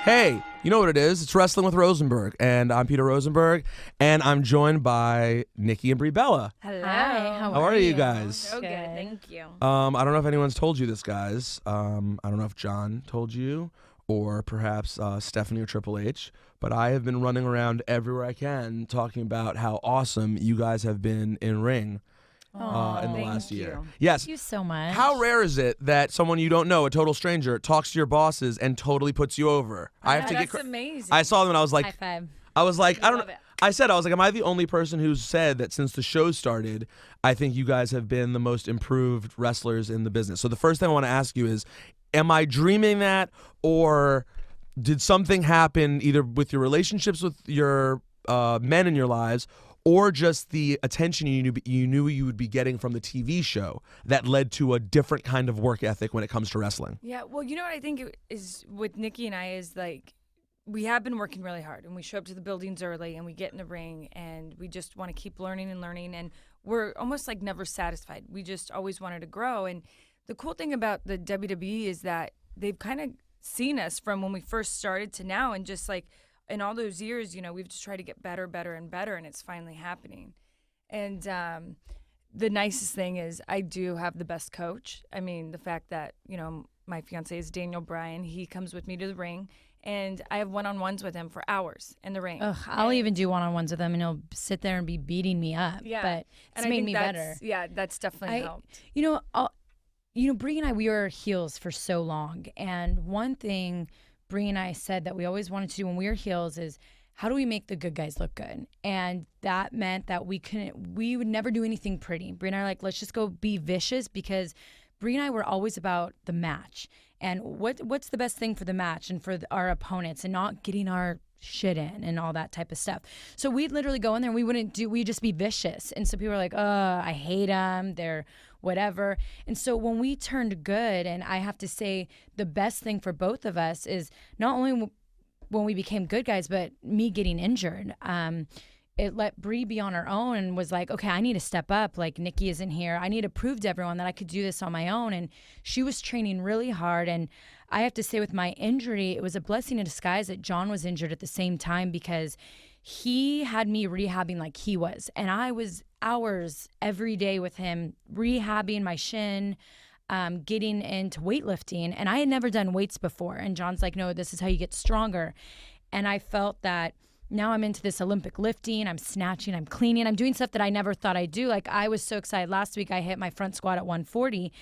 Hey, you know what it is? It's Wrestling with Rosenberg, and I'm Peter Rosenberg, and I'm joined by Nikki and Brie Bella. Hello. Hi, How are you guys? So good, thank you. I don't know if anyone's told you this, guys. I don't know if John told you, or perhaps Stephanie or Triple H, but I have been running around everywhere I can talking about how awesome you guys have been in ring. In the last year. Yes. Thank you so much. How rare is it that someone you don't know, a total stranger, talks to your bosses and totally puts you over? I have to That's get amazing. I saw them and I was like, High five. I was like, I don't love know. it. I said, am I the only person who's said that since the show started, I think you guys have been the most improved wrestlers in the business? So the first thing I want to ask you is, am I dreaming that, or did something happen either with your relationships with your men in your lives, or just the attention you knew you would be getting from the TV show that led to a different kind of work ethic when it comes to wrestling? Yeah, well, you know what I think is with Nikki and I is like, we have been working really hard, and we show up to the buildings early, and we get in the ring, and we just want to keep learning, and we're almost like never satisfied. We just always wanted to grow, and the cool thing about the WWE is that they've kind of seen us from when we first started to now, and just like in all those years, we've just tried to get better, and better, and it's finally happening. And the nicest thing is I do have the best coach. I mean, the fact that, my fiance is Daniel Bryan. He comes with me to the ring, and I have one-on-ones with him for hours in the ring. Ugh, I'll even do one-on-ones with him, and he'll sit there and be beating me up. Yeah. But And it's I made think me better. Yeah, that's definitely helped. Brie and I, we were heels for so long, and one thing Brie and I said that we always wanted to do when we were heels is, how do we make the good guys look good? And that meant that we would never do anything pretty. Brie and I are like, let's just go be vicious, because Brie and I were always about the match and what's the best thing for the match and for our opponents, and not getting our shit in and all that type of stuff. So we'd literally go in there and we'd just be vicious. And so people were like, I hate them. They're whatever. And so when we turned good, and I have to say the best thing for both of us is not only when we became good guys, but me getting injured. It let Brie be on her own and was like, okay, I need to step up. Like, Nikki isn't here. I need to prove to everyone that I could do this on my own. And she was training really hard. And I have to say, with my injury, it was a blessing in disguise that John was injured at the same time, because he had me rehabbing like he was. And I was hours every day with him, rehabbing my shin, getting into weightlifting. And I had never done weights before. And John's like, no, this is how you get stronger. And I felt that now I'm into this Olympic lifting, I'm snatching, I'm cleaning, I'm doing stuff that I never thought I'd do. Like, I was so excited. Last week I hit my front squat at 140,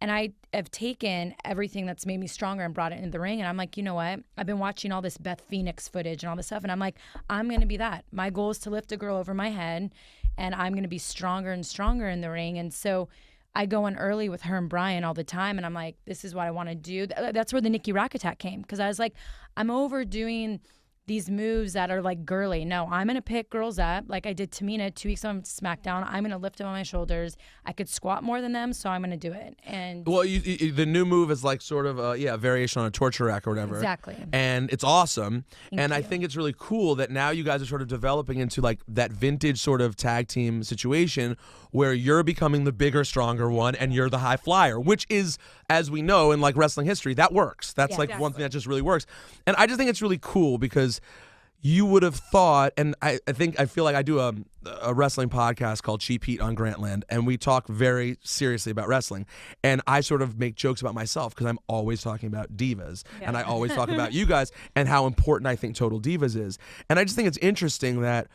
and I have taken everything that's made me stronger and brought it into the ring. And I'm like, you know what? I've been watching all this Beth Phoenix footage and all this stuff, and I'm like, I'm going to be that. My goal is to lift a girl over my head, and I'm going to be stronger and stronger in the ring. And so I go in early with her and Brian all the time, and I'm like, this is what I want to do. That's where the Nikki Rack Attack came, because I was like, I'm overdoing these moves that are like girly. No, I'm going to pick girls up like I did Tamina 2 weeks on SmackDown. I'm going to lift them on my shoulders. I could squat more than them, so I'm going to do it. And well, the new move is like sort of a variation on a torture rack or whatever. Exactly. And it's awesome. Thank I you. think it's really cool that now you guys are sort of developing into like that vintage sort of tag team situation where you're becoming the bigger, stronger one, and you're the high flyer, which is, as we know in like wrestling history, that works. That's Yeah. like Exactly. one thing that just really works. And I just think it's really cool because you would have thought, and I feel like I do a wrestling podcast called Cheap Heat on Grantland, and we talk very seriously about wrestling. And I sort of make jokes about myself because I'm always talking about Divas, and I always talk about you guys and how important I think Total Divas is. And I just think it's interesting that,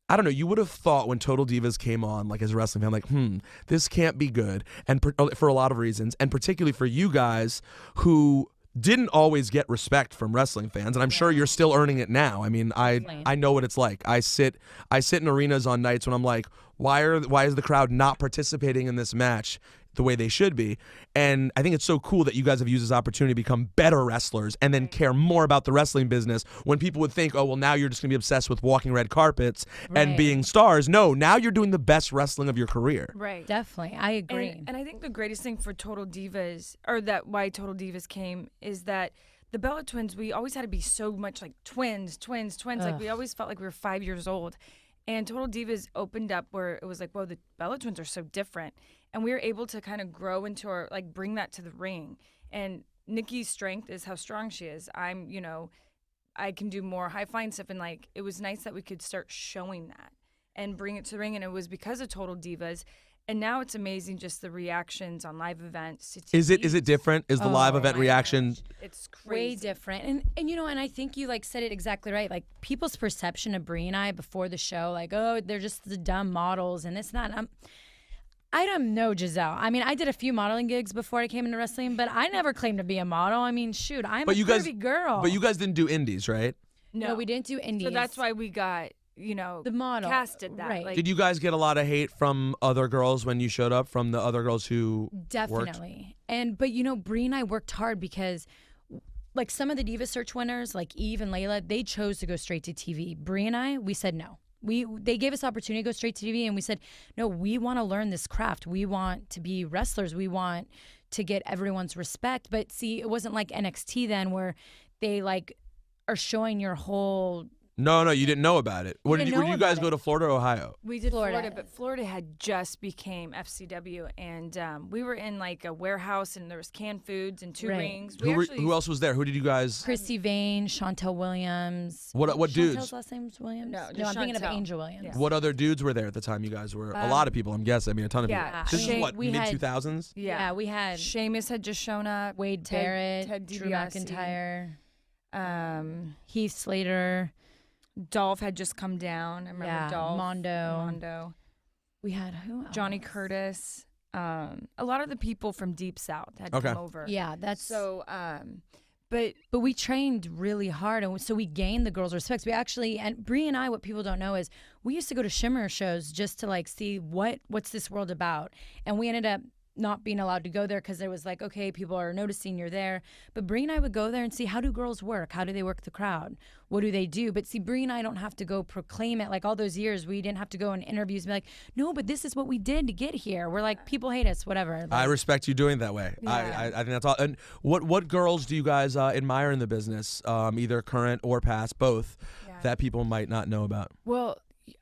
I don't know, you would have thought when Total Divas came on, like as a wrestling fan, like, this can't be good, and for a lot of reasons, and particularly for you guys who didn't always get respect from wrestling fans, and I'm sure you're still earning it now. I mean, I know what it's like. I sit in arenas on nights when I'm like, why is the crowd not participating in this match the way they should be? And I think it's so cool that you guys have used this opportunity to become better wrestlers and then care more about the wrestling business, when people would think, oh, well, now you're just going to be obsessed with walking red carpets and Right. being stars. No, now you're doing the best wrestling of your career. Right. Definitely. I agree. And I think the greatest thing for Total Divas, or that why Total Divas came, is that the Bella Twins, we always had to be so much like twins. Like, we always felt like we were 5 years old. And Total Divas opened up where it was like, whoa, the Bella Twins are so different. And we were able to kind of grow into our, like, bring that to the ring. And Nikki's strength is how strong she is. I'm, I can do more high flying stuff. And like, it was nice that we could start showing that and bring it to the ring. And it was because of Total Divas. And now it's amazing just the reactions on live events. To Is it different? Is the live event my reaction? gosh, it's crazy. Way different. And you know, and I think you like said it exactly right. Like people's perception of Brie and I before the show, like, oh, they're just the dumb models and this and that. I don't know Giselle. I mean, I did a few modeling gigs before I came into wrestling, but I never claimed to be a model. I mean, shoot, I'm a curvy girl. But you guys didn't do indies, right? No, we didn't do indies. So that's why we got, the model casted that. right. Like, Did you guys get a lot of hate from other girls when you showed up, from the other girls who Definitely. But Brie and I worked hard because like some of the Diva Search winners, like Eve and Layla, they chose to go straight to TV. Brie and I, we said no. They gave us opportunity to go straight to TV, and we said, no, we want to learn this craft. We want to be wrestlers. We want to get everyone's respect. But see, it wasn't like NXT then where they like are showing your whole. No, you didn't know about it. Where did you guys go to Florida or Ohio? We did Florida, but Florida had just became FCW, and we were in like a warehouse, and there was canned foods and two rings. Who else was there? Who did you guys? Chrissy Vane, Chantel Williams. What dudes? Chantel's last name was Williams? No, I'm thinking of Chantel. Angel Williams. Yeah. What other dudes were there at the time you guys were? A lot of people, I'm guessing. I mean, a ton of people. This is what, we mid had- 2000s? Yeah, we had Sheamus had just shown up. Wade Ted- Barrett, Ted Drew DiBiase. McIntyre, Heath Slater. Dolph had just come down. I remember Dolph. Mondo. We had who else? Johnny Curtis. A lot of the people from Deep South had come over. Yeah, that's so. But we trained really hard, and so we gained the girls' respect. We actually, and Brie and I, what people don't know is we used to go to Shimmer shows just to like see what's this world about, and we ended up not being allowed to go there because it was like, okay, people are noticing you're there. But Brie and I would go there and see, how do girls work? How do they work the crowd? What do they do? But see, Brie and I don't have to go proclaim it. Like all those years, we didn't have to go in interviews and be like, no, but this is what we did to get here. We're like, people hate us, whatever. Like, I respect you doing it that way. Yeah. I think that's all. And what girls do you guys admire in the business, either current or past, both, that people might not know about? well,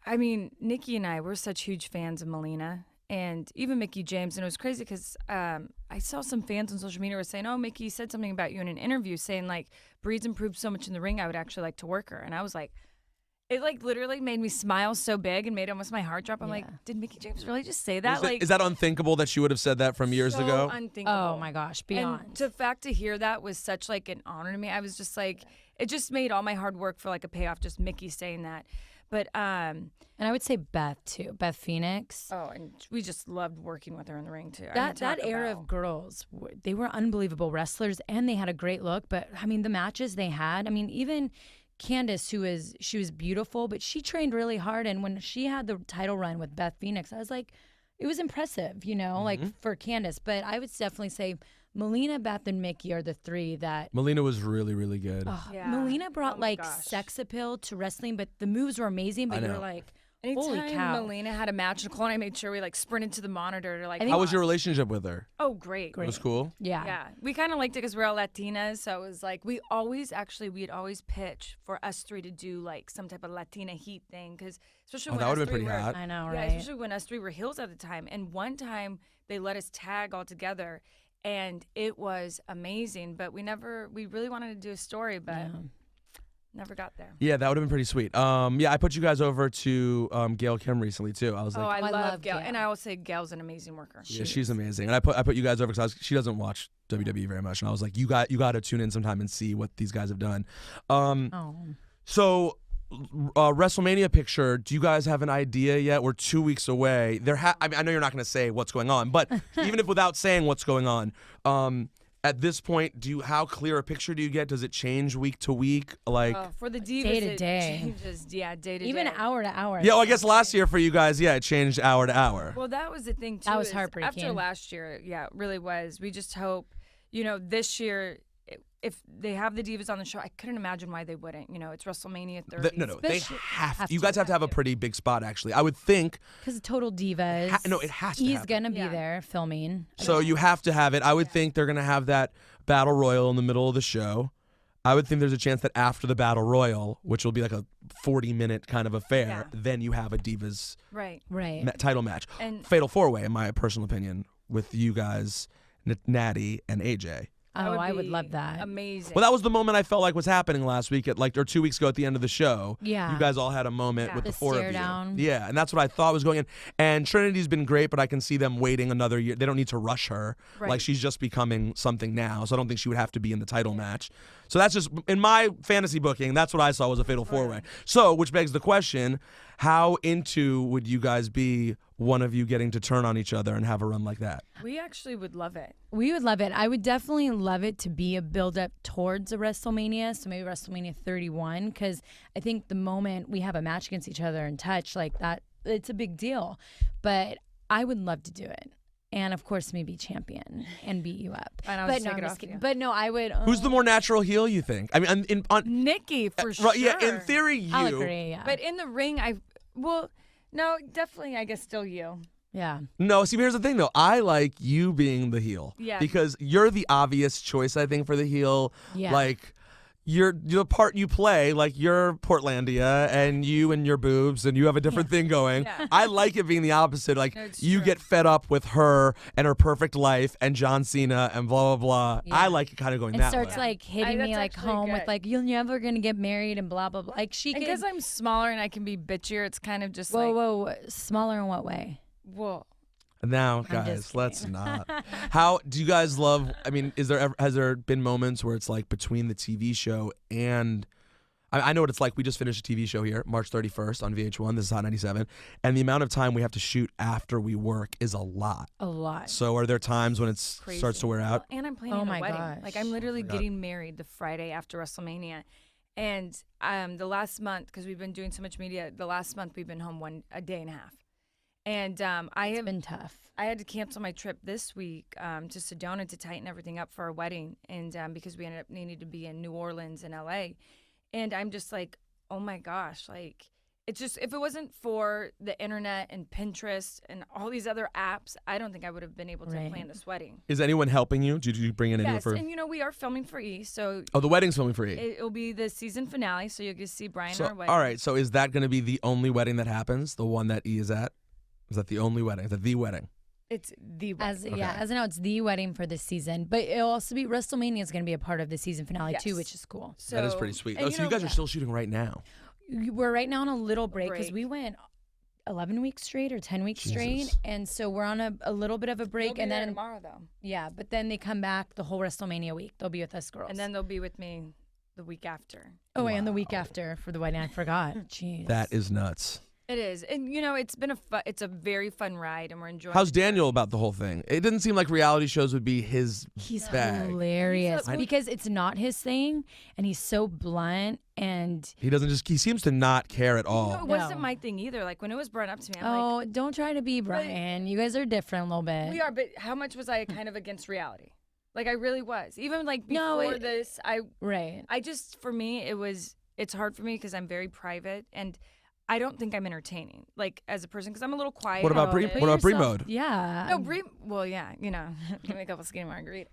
I mean, Nikki and I, we're such huge fans of Melina. And even Mickie James, and it was crazy because I saw some fans on social media were saying, "Oh, Mickie said something about you in an interview, saying like Brie's improved so much in the ring, I would actually like to work her." And I was like, it like literally made me smile so big and made almost my heart drop. I'm like, did Mickie James really just say that? Is that unthinkable that she would have said that from years so ago? Unthinkable. oh my gosh, beyond. And the fact to hear that was such like an honor to me. I was just like, it just made all my hard work for like a payoff. Just Mickie saying that. But and I would say Beth too, Beth Phoenix. oh, and we just loved working with her in the ring too. I mean, That talk era about- of girls, they were unbelievable wrestlers, and they had a great look. But I mean, the matches they had. I mean, even Candace, she was beautiful, but she trained really hard. And when she had the title run with Beth Phoenix, I was like, it was impressive, like for Candace. But I would definitely say Melina, Beth, and Mickie are the three that. Melina was really, really good. Oh, Yeah. Melina brought Oh my like gosh. sex appeal to wrestling, but the moves were amazing. But I you're know. like, Anytime holy cow! Melina had a match, Nicole and I made sure we like sprinted to the monitor to like. I think- How was your relationship with her? Oh, great. It was cool. Yeah. Yeah, we kind of liked it because we're all Latinas, so it was like we'd always pitch for us three to do like some type of Latina heat thing, because especially when That would us have been three pretty were, hot. I know, yeah, right? especially when us three were heels at the time. And one time they let us tag all together, and it was amazing. But we really wanted to do a story, but never got there. Yeah, that would have been pretty sweet. I put you guys over to Gail Kim recently too. I was Oh, like, I I love love Gail, Gail. and I will say Gail's an amazing worker. yeah, she's amazing. And I put you guys over because she doesn't watch WWE very much, and I was like, you got to tune in sometime and see what these guys have done. Oh. So, WrestleMania picture. Do you guys have an idea yet? We're 2 weeks away. I mean, I know you're not going to say what's going on, but even if without saying what's going on, at this point, how clear a picture do you get? Does it change week to week? Like, For the Divas, Day to it day. changes. Yeah, day to day. Even hour to hour. yeah, well, I guess last year for you guys, it changed hour to hour. Well, that was the thing too. That was is heartbreaking. After last year, yeah, it really was. We just hope, this year, if they have the Divas on the show, I couldn't imagine why they wouldn't. It's WrestleMania 30. No, they Especially- have to. You guys have to have a pretty big spot, actually. I would think. Because Total Divas. It has to He's happen. going to be Yeah. there filming. So you have to have it. I would think they're going to have that battle royal in the middle of the show. I would think there's a chance that after the battle royal, which will be like a 40-minute kind of affair, then you have a Divas Right. Right. title match. And Fatal 4-way, in my personal opinion, with you guys, Natty, and AJ. That I would be love that. Amazing. Well, that was the moment I felt like was happening last week or 2 weeks ago at the end of the show. Yeah. You guys all had a moment with The the four of stare you. down. Yeah, and that's what I thought was going in. And Trinity's been great, but I can see them waiting another year. They don't need to rush her. Right. Like, she's just becoming something now, so I don't think she would have to be in the title match. So that's just, in my fantasy booking, that's what I saw was a fatal four-way. So, which begs the question, how into would you guys be one of you getting to turn on each other and have a run like that? We actually would love it. We would love it. I would definitely love it to be a build-up towards a WrestleMania, so maybe WrestleMania 31, because I think the moment we have a match against each other and touch like that, it's a big deal. But I would love to do it. And, of course, maybe champion and beat you up. And I'll but just no, take it I'm off just kidding. you. But no, I would. Who's the more natural heel, you think? I mean, Nikki, for sure. right, yeah, in theory, you. I'll agree, yeah. But in the ring, no, definitely, I guess still you. yeah. No, see, here's the thing, though. I like you being the heel. Yeah. Because you're the obvious choice, I think, for the heel. Yeah. Like, you're the part you play, like, you're Portlandia, and you and your boobs, and you have a different thing going. Yeah. I like it being the opposite. Like, No, it's you true. get fed up with her and her perfect life and John Cena and blah, blah, blah. Yeah. I like it kind of going It that starts way. like hitting me that's like actually home with good. like, you're never going to get married and blah, blah, blah. Like she And can. because I'm smaller and I can be bitchier, it's kind of just Whoa. Smaller in what way? whoa. Now, I'm guys, just let's kidding. not. How do you guys love? I mean, has there been moments where it's like between the TV show and I know what it's like. We just finished a TV show here, March 31st on VH1. This is Hot 97, and the amount of time we have to shoot after we work is a lot. A lot. So, are there times when it Crazy. starts to wear out? Well, and I'm planning Oh a my wedding. gosh. Like I'm literally God. getting married the Friday after WrestleMania. And the last month, because we've been doing so much media, the last month we've been home a day and a half. And It's been tough. I had to cancel my trip this week to Sedona to tighten everything up for our wedding, and because we ended up needing to be in New Orleans and LA, and I'm just like, oh my gosh, like it's just if it wasn't for the internet and Pinterest and all these other apps, I don't think I would have been able to Right. plan this wedding. Is anyone helping you? Did you bring in anyone Yes, for? and we are filming for E, so Oh, the wedding's filming for E. it'll be the season finale, so you'll get to see Brian So, our wedding. all right. So, is that going to be the only wedding that happens? The one that E is at? Is that the only wedding? Is that the wedding? It's the wedding. As of now, it's the wedding for this season, but it'll also be WrestleMania is going to be a part of the season finale Yes. too, which is cool. So, That is pretty sweet. and Oh, so you guys are yeah. still shooting right now. We're right now on a little break because Break. we went 11 weeks straight or 10 weeks Jesus. straight, and so we're on a little bit of a They'll break, be and there then tomorrow though, yeah, but then they come back the whole WrestleMania week. They'll be with us girls, and then they'll be with me the week after. and the week after for the wedding. I forgot. Jeez, That is nuts. It is, and it's been it's a very fun ride, and we're enjoying. How's Daniel about the whole thing? It didn't seem like reality shows would be his he's bag. hilarious He's a- because it's not his thing, and he's so blunt and. He seems to not care at all. It wasn't No. my thing either. Like when it was brought up to me, I'm Oh, don't try to be Brian. You guys are different a little bit. like, we are, but how much was I kind of against reality? Like I really was. Even like No, before this, Right. I just for me it's hard for me because I'm very private and I don't think I'm entertaining like as a person because I'm a little quiet. What about about Brie- it. what about Brie mode? Yeah. No, Brie. Well, yeah, give me a couple skinny margaritas.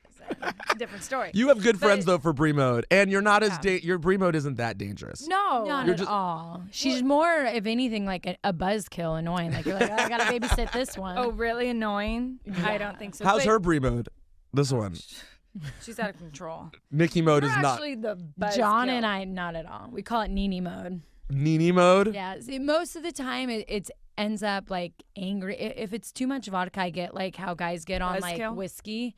Different story. You have good But- friends though for Brie mode, and you're not as Yeah. your Brie mode isn't that dangerous. No, Not You're at just- all. She's more, if anything, like a buzzkill, annoying. Like you're like, oh, I gotta babysit this one. Oh, really annoying? I don't think so. How's But her Brie mode? This one, She's out of control. Nikki mode You're is not. actually the best. John and I, not at all. We call it Nini mode. Nini mode. Yeah. See, most of the time, it ends up like angry. If it's too much vodka, I get like how guys get on like Buzzkill? whiskey.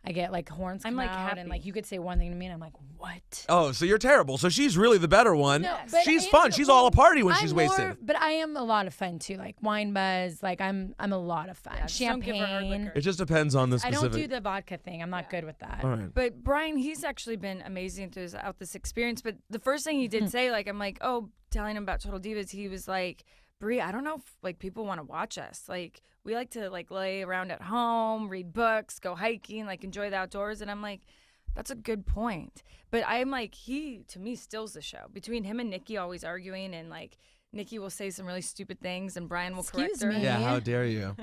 I get like horns I'm, come like, out, happy. and like you could say one thing to me, and I'm like, what? Oh, so you're terrible. So she's really the better one. No, but She's I fun. am- She's all a party when I'm she's more- wasted. But I am a lot of fun too, like wine buzz. Like I'm a lot of fun. Yeah, just don't give her hard Champagne. liquor. It just depends on the I specific. don't do the vodka thing. I'm not good with that. All right. But Brian, he's actually been amazing throughout this experience. But the first thing he did say, like, I'm like, oh, telling him about Total Divas, he was like, Brie, I don't know if like people want to watch us. Like, we like to like lay around at home, read books, go hiking, like enjoy the outdoors. And I'm like, that's a good point. But I'm like, he to me steals the show. Between him and Nikki always arguing, and like Nikki will say some really stupid things, and Brian will correct Excuse her. me. Yeah. How dare you?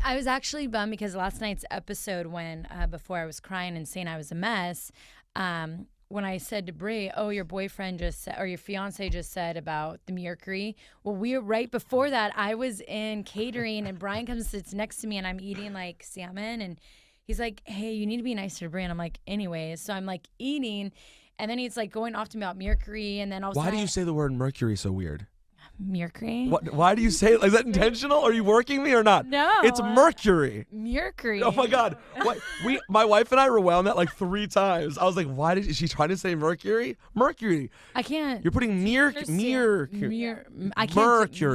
I was actually bummed because last night's episode, when before I was crying and saying I was a mess, when I said to Brie, "Oh, your boyfriend just said, or your fiance just said about the Mercury." Well, right before that, I was in catering, and Brian comes and sits next to me, and I'm eating like salmon, and he's like, hey, you need to be nicer to Brian. I'm like, anyways. So I'm like eating, and then he's like going off to me about Mercury, and then all of a Why sudden, do you say the word Mercury so weird? Mercury? Why do you say it? Is that intentional? Are you working me or not? No. It's Mercury. Mercury. Oh my God! What? My wife and I rewound that like 3 times. I was like, "Why did she try to say Mercury? Mercury. I can't. You're putting Mercury.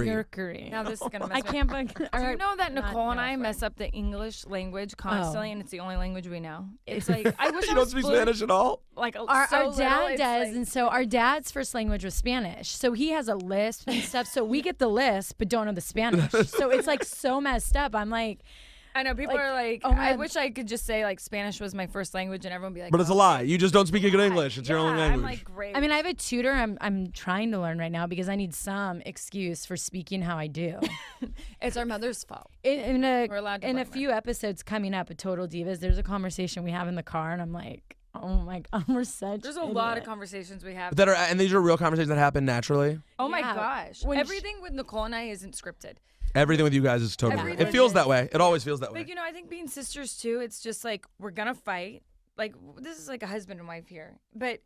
Mercury. Now this is gonna mess I me can't. Do you know that Nicole and I mess up the English language constantly, and it's the only language we know? It's like I wish You I don't was speak fluent. Spanish at all? Like Our so little, dad it's does, like- and so our dad's first language was Spanish. So he has a lisp and stuff. So we get the lisp, but don't know the Spanish. So it's like so messed up. I'm like, I know people like, are like, oh I my- wish I could just say like Spanish was my first language, and everyone would be like, But it's a "Oh, lie. You just don't speak good English. It's your only yeah." language. I'm like, great. I mean, I have a tutor. I'm trying to learn right now because I need some excuse for speaking how I do. it's our mother's fault. We're allowed to in a blame her. few episodes coming up at Total Divas, there's a conversation we have in the car, and I'm like, oh my God, we're such. There's a lot of idiots. conversations we have. and these are real conversations that happen naturally. Oh my Yeah. gosh! When Everything with Nicole and I isn't scripted. Everything with you guys is totally. Everything It feels is. that way. It always feels that way. Like, you know, I think being sisters too, it's just like we're gonna fight. Like this is like a husband and wife here, but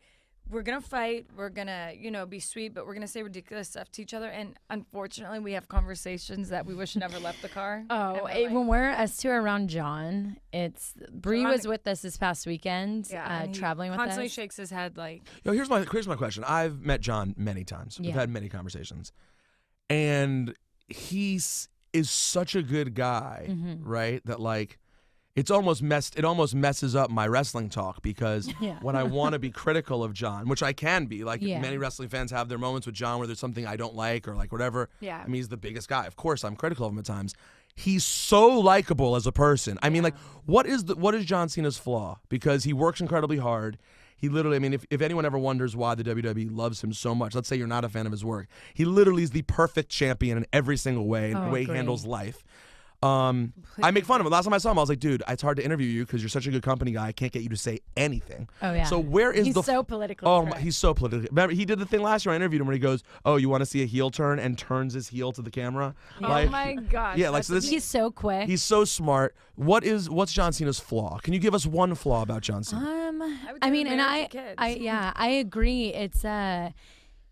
we're gonna fight. We're gonna, you know, be sweet, but we're gonna say ridiculous stuff to each other. And unfortunately, we have conversations that we wish never left the car. Oh, And we're like- when we're us two are around John, it's Bree John- was with us this past weekend, and he traveling with constantly us. shakes his head like, Yo, here's my question. I've met John many times. We've Yeah. had many conversations, and is such a good guy, Mm-hmm. right? That like, it almost messes up my wrestling talk because Yeah. when I want to be critical of John, which I can be, like Yeah. many wrestling fans have their moments with John where there's something I don't like or like whatever. Yeah. I mean, he's the biggest guy. Of course, I'm critical of him at times. He's so likable as a person. I mean, like, what is John Cena's flaw? Because he works incredibly hard. He literally, I mean, if anyone ever wonders why the WWE loves him so much, let's say you're not a fan of his work, he literally is the perfect champion in every single way, and the way he agree. handles life. I make fun of him. Last time I saw him, I was like, dude, it's hard to interview you because you're such a good company guy. I can't get you to say anything. Oh yeah. So where is he's the so politically Oh, correct. he's so political. Remember, he did the thing last year. I interviewed him where he goes, "Oh, you want to see a heel turn?" and turns his heel to the camera. oh my gosh. yeah, like, that's so this- He's so quick. He's so smart. What's John Cena's flaw? Can you give us one flaw about John Cena? would I do mean, and married to kids. I agree. It's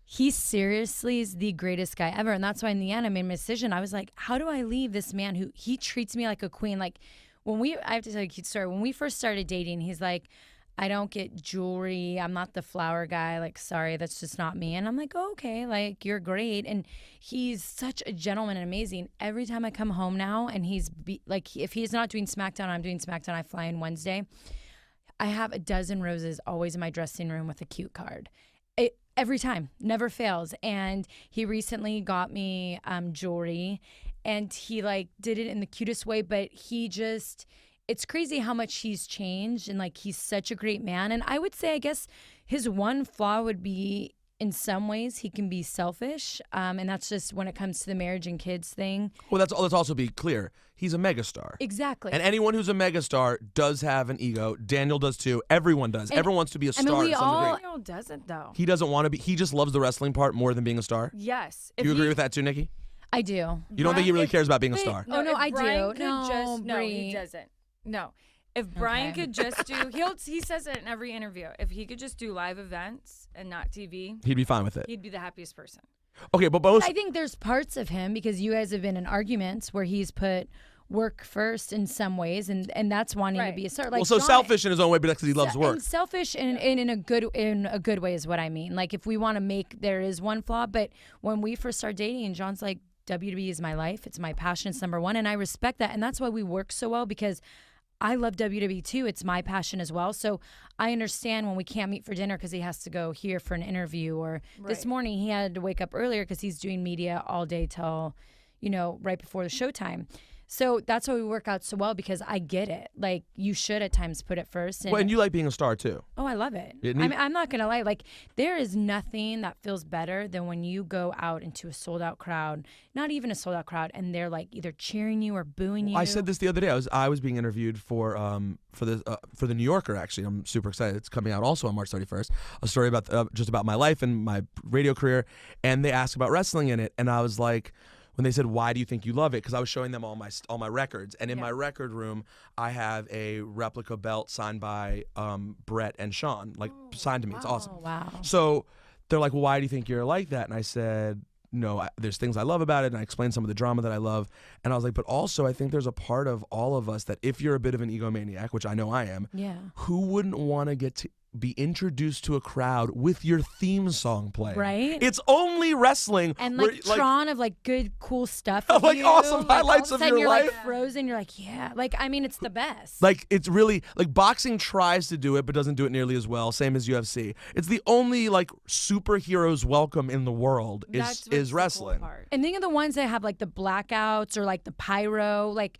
he seriously is the greatest guy ever, and that's why in the end I made my decision. I was like, how do I leave this man who he treats me like a queen? Like I have to tell you a cute story. When we first started dating, he's like, I don't get jewelry. I'm not the flower guy. Like, sorry, that's just not me. And I'm like, oh, okay, like you're great. And he's such a gentleman and amazing. Every time I come home now, and if he's not doing SmackDown, I'm doing SmackDown. I fly in Wednesday. I have a dozen roses always in my dressing room with a cute card. Every time, never fails. And he recently got me jewelry, and he like did it in the cutest way. But it's crazy how much he's changed, and like he's such a great man. And I would say, I guess his one flaw would be, in some ways, he can be selfish, and that's just when it comes to the marriage and kids thing. Well, let's also be clear. He's a megastar. Exactly. And anyone who's a megastar does have an ego. Daniel does too. Everyone does. Everyone wants to be a I mean, star we to some all- degree. Daniel doesn't though. He doesn't want to be. He just loves the wrestling part more than being a star. Yes. Do you agree with that too, Nikki? I do. You don't think he really if- cares about being a Wait, star? Oh, no, if I do. Brian could No, just, no, he Bree. doesn't. No. If Brian Okay. could just do, he says it in every interview. If he could just do live events and not TV, He'd be fine with it. he'd be the happiest person. Okay, but most. I think there's parts of him, because you guys have been in arguments where he's put work first in some ways, and that's wanting to Right. be a star. Like Well, so John- selfish in his own way, but that's because he loves work. And selfish in a good way is what I mean. Like if we want to make, there is one flaw, but when we first started dating, John's like, WWE is my life. It's my passion. It's number one, and I respect that, and that's why we work so well, because I love WWE too. It's my passion as well. So I understand when we can't meet for dinner because he has to go here for an interview, or this Right. morning he had to wake up earlier because he's doing media all day till, right before the showtime. So that's why we work out so well, because I get it. Like you should at times put it first. And, Well, and you like being a star too. oh, I love it. It need- I'm not gonna lie. Like there is nothing that feels better than when you go out into a sold out crowd, not even a sold out crowd, and they're like either cheering you or booing you. I said this the other day. I was being interviewed for the New Yorker. Actually, I'm super excited. It's coming out also on March 31st. A story about just about my life and my radio career, and they asked about wrestling in it, and I was like, when they said, "Why do you think you love it?" Because I was showing them all my records, and in my record room, I have a replica belt signed by Brett and Sean, like signed to me. It's awesome. Oh, wow. So they're like, "Well, why do you think you're like that?" And I said, "No, there's things I love about it," and I explained some of the drama that I love. And I was like, "But also, I think there's a part of all of us that if you're a bit of an egomaniac, which I know I am, who wouldn't want to get to be introduced to a crowd with your theme song playing? Right? It's only wrestling." And where, like Tron of like good, cool stuff. Like you. awesome Like, highlights all of of a sudden your you're life. like frozen. You're like, yeah. Like, I mean, it's the best. Like, it's really, like, boxing tries to do it, but doesn't do it nearly as well, same as UFC. It's the only, like, superheroes welcome in the world is wrestling. And think of the ones that have, like, the blackouts or, like, the pyro. Like,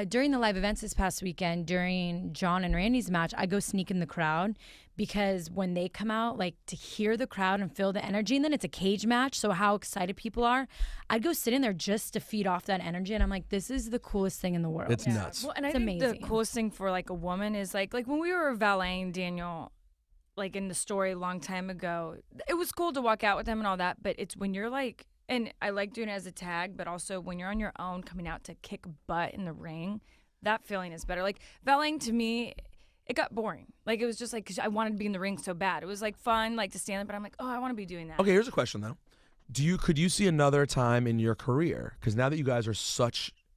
during the live events this past weekend, during John and Randy's match, I go sneak in the crowd because when they come out, like, to hear the crowd and feel the energy, and then it's a cage match, so how excited people are, I'd go sit in there just to feed off that energy, and I'm like, this is the coolest thing in the world. It's nuts. Well, and I It's think amazing. the coolest thing for like a woman is like when we were valeting Daniel, like in the story a long time ago, it was cool to walk out with him and all that, but it's when you're like, and I like doing it as a tag, but also when you're on your own coming out to kick butt in the ring, that feeling is better. Like valeting to me, it got boring. Like it was just like, cause I wanted to be in the ring so bad. It was like fun, like to stand there, but I'm like, oh, I want to be doing that. Okay, here's a question, though. Could you see another time in your career? Because now that you guys are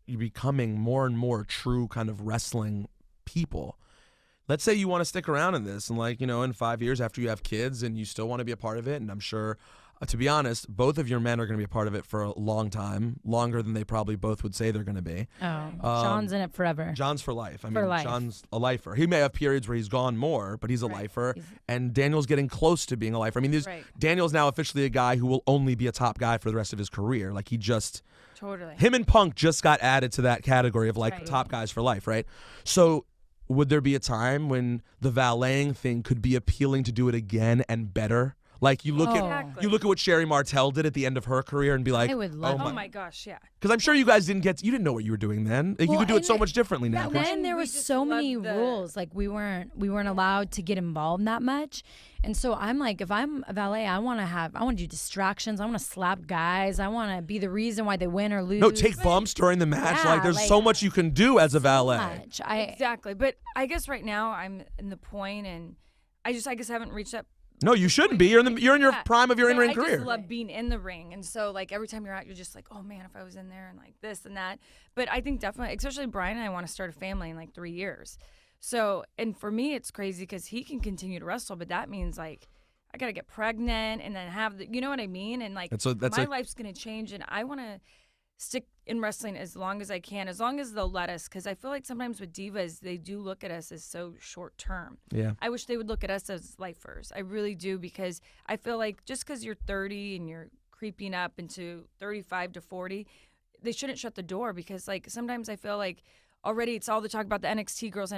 you're becoming more and more true kind of wrestling people. Let's say you want to stick around in this and like, in 5 years after you have kids and you still want to be a part of it. And I'm sure, to be honest, both of your men are going to be a part of it for a long time, longer than they probably both would say they're going to be. Oh, John's in it forever. John's for life. I For mean, life. John's a lifer. He may have periods where he's gone more, but he's a lifer. And Daniel's getting close to being a lifer. I mean, Daniel's now officially a guy who will only be a top guy for the rest of his career. Like Totally. Him and Punk just got added to that category of like top guys for life, right? So would there be a time when the valeting thing could be appealing to do it again and better? Like you look at what Sherry Martel did at the end of her career and be like, I would love Oh my gosh, yeah. because I'm sure you guys you didn't know what you were doing then. Like, you could do it so much differently now. Back then there We was just so many loved the- rules. Like we weren't allowed to get involved that much. And so I'm like, if I'm a valet, I want to do distractions. I want to slap guys. I want to be the reason why they win or lose. No, take bumps during the match. Yeah, like there's so much you can do as a valet. Much. Exactly. But I guess right now I'm in the point and I guess I haven't reached that. No, you shouldn't be. You're in your prime of your in-ring I career. just love being in the ring. And so like every time you're out, you're just like, oh man, if I was in there and like this and that. But I think definitely, especially Brian and I want to start a family in like 3 years. So, and for me, it's crazy because he can continue to wrestle, but that means like I got to get pregnant and then have you know what I mean? And like my life's going to change and I want to stick in wrestling as long as I can, as long as they'll let us, because I feel like sometimes with Divas, they do look at us as so short term. Yeah. I wish they would look at us as lifers. I really do, because I feel like just because you're 30 and you're creeping up into 35 to 40, they shouldn't shut the door, because like sometimes I feel like already it's all the talk about the NXT girls,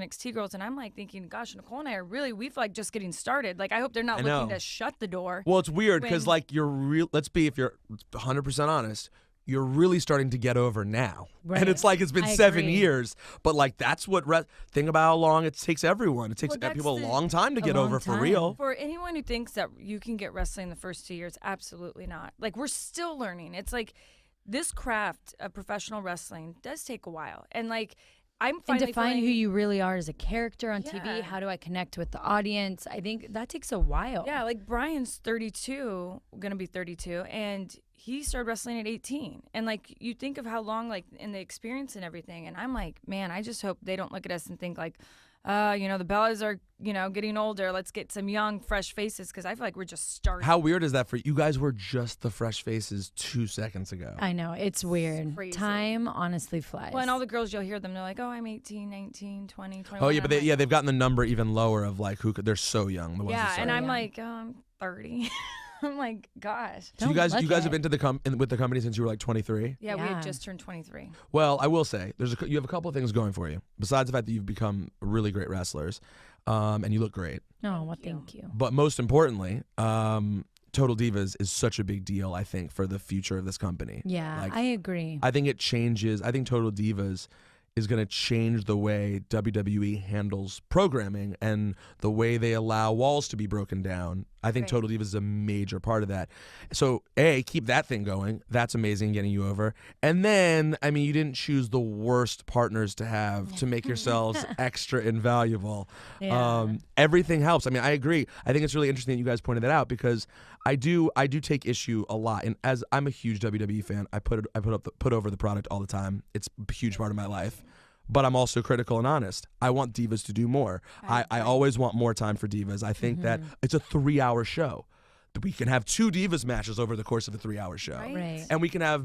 and I'm like thinking, gosh, Nicole and I are we've like just getting started. Like I hope they're not looking to shut the door. Well, it's weird because like if you're 100% honest, you're really starting to get over now. Right. And it's like it's been 7 years. But like that's what think about how long it takes everyone. It takes people a long time to get over for real. For anyone who thinks that you can get wrestling the first 2 years, absolutely not. Like we're still learning. It's like this craft of professional wrestling does take a while. And like I'm finally define who you really are as a character on TV. How do I connect with the audience? I think that takes a while. Yeah, like Brian's 32, gonna be 32, and he started wrestling at 18. And like you think of how long, like in the experience and everything, and I'm like, man, I just hope they don't look at us and think like, the Bellas are, getting older. Let's get some young, fresh faces, because I feel like we're just starting. How weird is that for you? You guys were just the fresh faces 2 seconds ago. I know. It's weird. Crazy. Time honestly flies. Well, and all the girls, you'll hear them, they're like, oh, I'm 18, 19, 20, 21. Oh, yeah, but they've gotten the number even lower of like they're so young. The ones yeah, that and I'm young. like, oh, I'm 30. I'm like, gosh. So you guys have been to with the company since you were like 23? Yeah, we had just turned 23. Well, I will say you have a couple of things going for you. Besides the fact that you've become really great wrestlers, and you look great. Oh, well, thank you. But most importantly, Total Divas is such a big deal, I think, for the future of this company. Yeah, I agree. I think it changes. I think Total Divas is going to change the way WWE handles programming and the way they allow walls to be broken down. I think Right. Total Divas is a major part of that. So, A, keep that thing going. That's amazing getting you over. And then, I mean, you didn't choose the worst partners to have to make yourselves extra invaluable. Yeah. Everything helps. I mean, I agree. I think it's really interesting that you guys pointed that out because I do take issue a lot. And as I'm a huge WWE fan, I put over the product all the time. It's a huge part of my life. But I'm also critical and honest. I want Divas to do more. I always want more time for Divas. I think that it's a 3-hour show. We can have 2 Divas matches over the course of a 3-hour show. Right. And we can have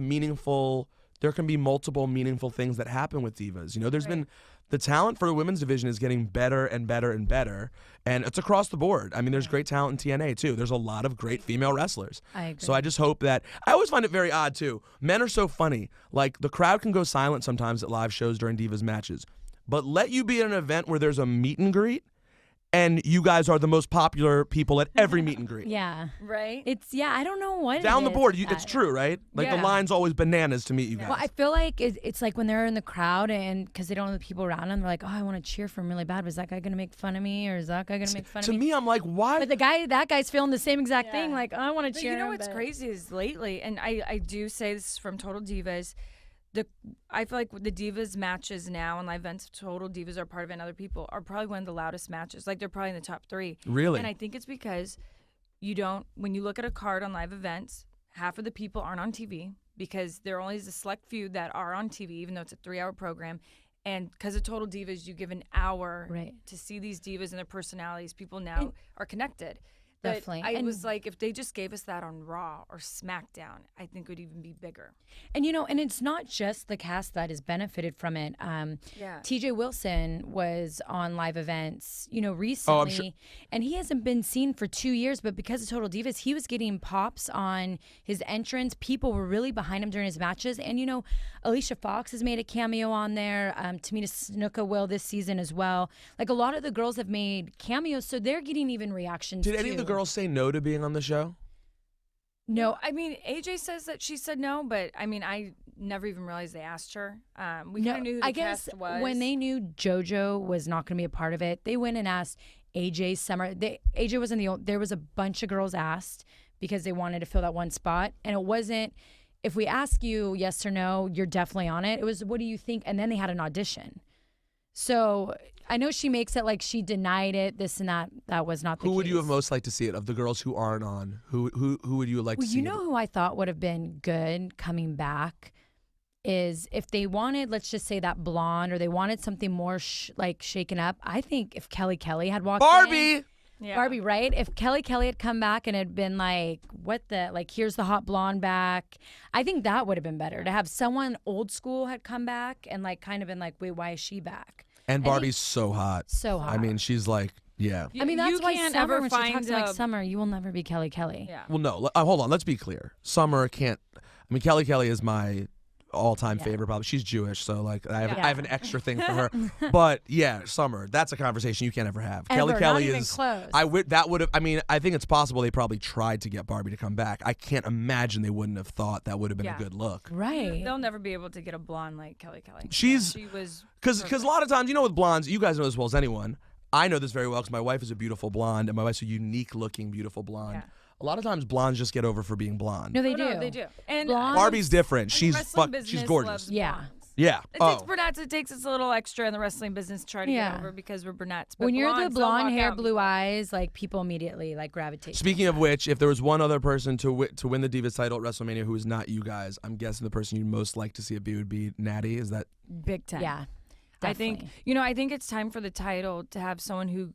there can be multiple meaningful things that happen with Divas. You know, there's been, the talent for the women's division is getting better and better and better. And it's across the board. I mean, there's great talent in TNA too. There's a lot of great female wrestlers. I agree. So I just hope that, I always find it very odd too. Men are so funny. Like the crowd can go silent sometimes at live shows during Divas matches. But let you be at an event where there's a meet and greet and you guys are the most popular people at every meet and greet. Yeah. Right? I don't know what Down it the is board, with it's that. true, right? Like the Yeah. line's always bananas to meet you guys. Well, I feel like it's like when they're in the crowd and because they don't have the people around them, they're like, oh, I want to cheer for him really bad. Was that guy going to make fun of me or is that guy going to make fun To of me? me, I'm like, why? But that guy's feeling the same exact thing. Yeah. Like, oh, I want to But cheer you know him, what's but- crazy is lately, and I do say this from Total Divas, I feel like the Divas matches now and live events, Total Divas are part of it, and other people are probably one of the loudest matches. Like they're probably in the top 3. Really? And I think it's because when you look at a card on live events, half of the people aren't on TV because there only is a select few that are on TV, even though it's a 3-hour program. And because of Total Divas, you give an hour Right. to see these divas and their personalities. People now are connected. But Definitely. I And- was like, if they just gave us that on Raw or SmackDown, I think it would even be bigger. And and it's not just the cast that has benefited from it. Yeah. TJ Wilson was on live events, recently, sure. and he hasn't been seen for 2 years. But because of Total Divas, he was getting pops on his entrance. People were really behind him during his matches. And Alicia Fox has made a cameo on there. Tamina Snuka will this season as well. Like a lot of the girls have made cameos, so they're getting even reactions. Did any of the girls say no to being on the show? No, I mean, AJ says that she said no, but I mean, I never even realized they asked her. We No, kind of knew who the I guess cast was. when they knew JoJo was not going to be a part of it, they went and asked AJ Summer. AJ wasn't the only. There was a bunch of girls asked because they wanted to fill that one spot, and it wasn't. If we ask you yes or no, you're definitely on it. It was what do you think, and then they had an audition. So I know she makes it like she denied it, this and that. That was not the case. Who would you have most liked to see it of the girls who aren't on? Who would you like Well, to see? you know who I thought would have been good coming back is if they wanted, let's just say that blonde, or they wanted something more shaken up. I think if Kelly had walked in, Barbie. Yeah. Barbie, right? If Kelly had come back and had been like, here's the hot blonde back. I think that would have been better to have someone old school had come back and kind of been like, wait, why is she back? And Barbie's so hot. So hot. I mean, she's like, yeah. I mean, that's you why can't Summer, ever when she find talks like a- Summer, you will never be Kelly. Yeah. Well, no. Hold on. Let's be clear. Summer can't. I mean, Kelly is my all-time favorite. Probably she's Jewish, so I have an extra thing for her. But yeah, Summer. That's a conversation you can't ever have. Ever, Kelly not even is. close. That would have. I mean, I think it's possible they probably tried to get Barbie to come back. I can't imagine they wouldn't have thought that would have been Yeah. a good look. Right. They'll never be able to get a blonde like Kelly. She's- she was Because a lot of times, with blondes, you guys know as well as anyone. I know this very well because my wife is a beautiful blonde, and my wife's a unique-looking, beautiful blonde. Yeah. A lot of times, blondes just get over for being blonde. No, they Oh, do. no, they do. And Blonde- Barbie's different. the She's wrestling business she's gorgeous. loves Yeah. blondes. Yeah. It takes us a little extra in the wrestling business to try to Yeah. get over because we're brunettes. But When you're the blondes, they'll blonde walk hair, out blue before. eyes, people immediately gravitate. Speaking of which, if there was one other person to win the Divas title at WrestleMania who is not you guys, I'm guessing the person you'd most like to see it be would be Natty. Is that? Big time. Yeah. I think definitely. I think it's time for the title to have someone who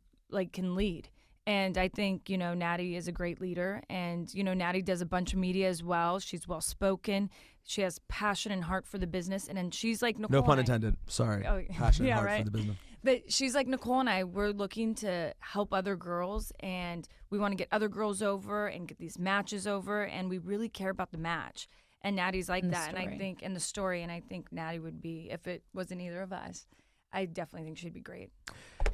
can lead. And I think, Natty is a great leader. And, Natty does a bunch of media as well. She's well spoken. She has passion and heart for the business. And then she's like Nicole. No pun and I. intended. Sorry. Oh, Passion and yeah, heart right. for the business. But she's like Nicole and I. We're looking to help other girls. And we want to get other girls over and get these matches over. And we really care about the match. And Natty's like And the that. And I story. think in the story. And I think Natty would be, if it wasn't either of us, I definitely think she'd be great.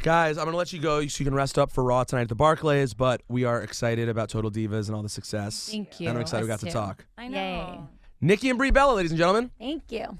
Guys, I'm going to let you go so you can rest up for Raw tonight at the Barclays, but we are excited about Total Divas and all the success. Thank you. And I'm excited we got Us to too. talk. I know. Yay. Nikki and Brie Bella, ladies and gentlemen. Thank you.